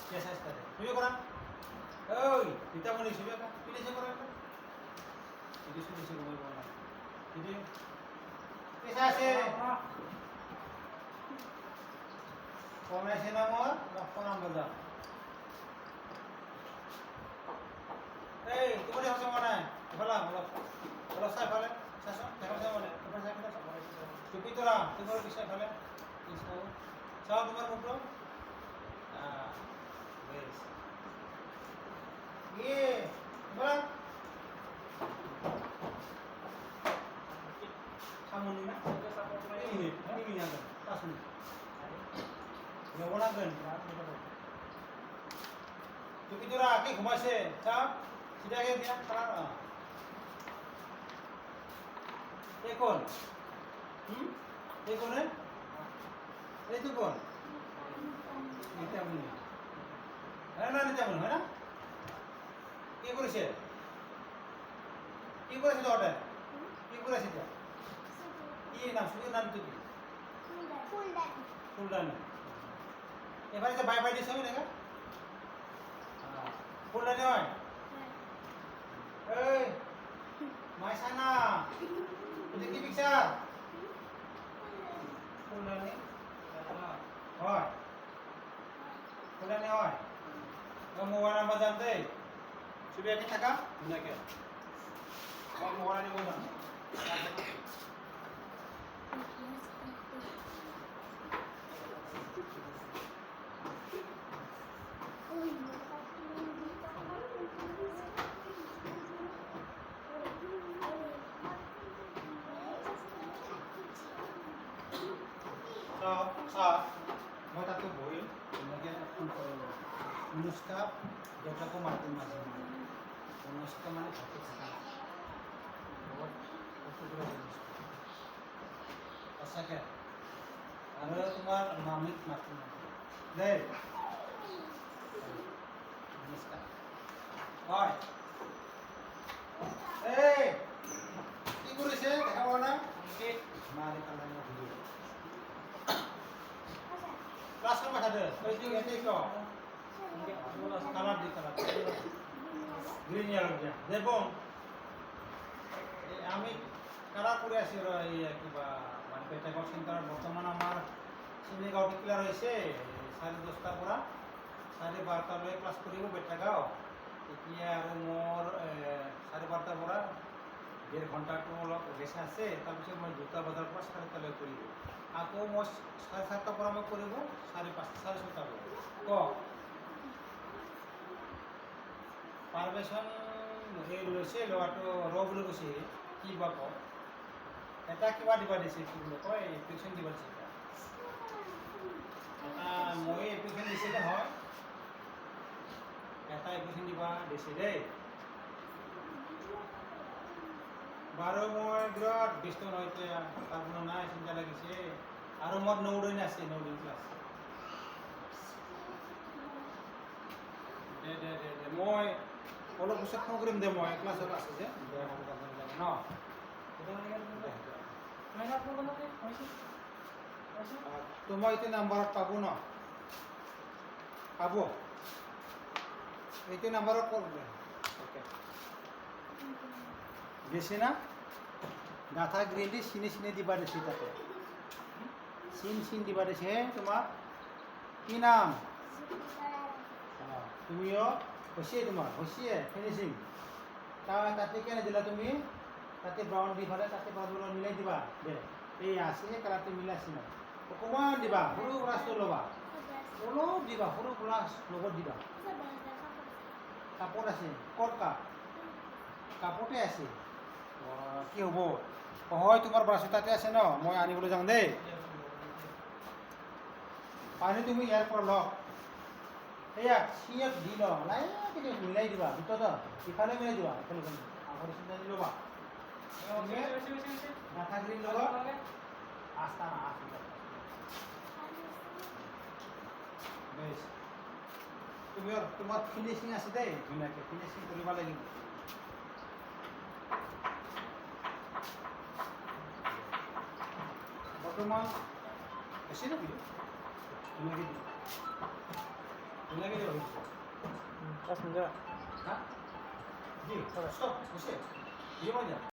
কেঁচা স্থানে তুমি কৰা ঐ তিতামণি ছবি আঁকা ফিনিচিং কৰা ফিনিচিং কৰিব পৰা নাই কেঁচা আছে কমাইছে না মোৰ 10 নম্বৰ যাম এই তুমি হচ্ছে মনে বলা অলপ অলপ চাই ফেলে চাচোন দেখা যায় মানে তোমার চাই ফেলে টুপি তোরা তোমার বিষয় ফেলে চাও তোমার মুখটো বেশ ইয়ে বলা সামনে না ini ada pas nih ya orang kan টুপি তোরা কি ঘুমাইছে চাও সিধাকে দিয়া খারাপ এই কোন এই কোনে এই তো কোন নিতামনি হ্যাঁ না নিতামনি হয় না কি করেছে ওটা কি করেছে এটা কি নাম শুধু নাম তো কি ফুলদানি এবারে যে বাই বাই দিছ আমি দেখা ফুলদানি হয় এই মাইসানা এটা কি পিকচার ফুলদানি হয় ফুলদানি হয় মোবাইল নাম্বার জানতে ছবি আঁকি থাকা নাকি মোবাইল নিব জান মই তাতো বহি এনেকৈ ফোন কৰিলোঁ অনুষ্কা দেউতাকো মাতিম মাজে মাজে অনুষ্কা মানে ভালকৈ থাকা বহুত বস্তুবিলাক সঁচাকৈ আৰু তোমাৰ মামীক মাতিম দেই অনুষ্কা হয় এই কি কৰিছে দেখা পোৱা নাই মাৰি পেলাই ভিডিঅ' ক্লাস করবা সাথে ওই যে এতে তো কালার দি কালার গ্রিন ইয়েলো দিয়া দেখো আমি কালার করে আসি এই কিবা মানে পেটাগর সেন্টার বর্তমান আমার সিমলিগাঁও ক্লিয়ার হয়েছে 10:30টার পৰা 12:30টালৈ ক্লাস কৰিব পেটাগাঁও এতিয়া আৰু মোৰ 12:30টাৰ পৰা 1.5 ঘণ্টাটো অলপ ৰেষ্ট আছে তাৰপিছত মই 2টা বজাৰ পৰা 4টালৈ কৰিব আকৌ মই 7:30টাৰ পৰা মই কৰিব 5:30 ক পাৰমিশ্যন এই লৈছে ল'ৰাটো ৰ বুলি কৈছে কি বা ক এটা কিবা দিবা দিছে কি বুলি কয় এপ্লিকেশ্যন দিবা দিছে এটা মই এপ্লিকেশ্যন দিছিলে হয় এটা এপ্লিকেশ্যন দিবা দিছে দেই বাৰু মই বিৰাট ব্যস্ত নহয় এতিয়া তাৰপৰা নাই চিন্তা লাগিছে আৰু মোৰ 9 দিন আছে 9 দিন ক্লাছ দে মই অলপ পিছত ফোন কৰিম দে মই ক্লাছত আছে যে ন তোমাৰ এইটো নাম্বাৰত পাব ন পাব এইটো নাম্বাৰত কল দে ওকে গেছে না গাথা গ্রিলি চিনি দিবা দিছে তাতে চিন দিবা দিছে তোমার কি নাম তুমিও হসিয়ে তোমার হসিয়ে ফিনিশিং তাতে কেনে দিলা তুমি তাতে ব্রাউন দি ফেলে তাতে ব্রাউন মিলাই দিবা দে এই আছে কালারটো মিলাইছি না অকমান দিবা সৰু ব্ৰাছটো ল'বা অলপ দিবা সৰু ব্ৰাছ লগত দিবা কাপোৰ আছে ক'ত কাপোৰতে আছে কি হ'ব হয় তোমাৰ ব্ৰাছ তাতে আছে ন মই আনিবলৈ যাওঁ দেই পানী তুমি ইয়াৰ পৰা লওক এয়া চিঞত দি ল নাই কিন্তু মিলাই দিবা ভিতৰত ইফালে মিলাই দিবা ইফালে আগৰ চিন্তা দি ল'বা মাথা গ্ৰীণ লগত আস্তা না আস্তা বেছ তুমি তোমাৰ ফিনিচিং আছে দেই ধুনীয়াকৈ ফিনিচিং কৰিব লাগিব বৰ্তমান বেছি নেকি ধুনীয়াকৈ লাগে যাবে Pas enggak? হ্যাঁ জি সব বুঝে দিয়ে মজা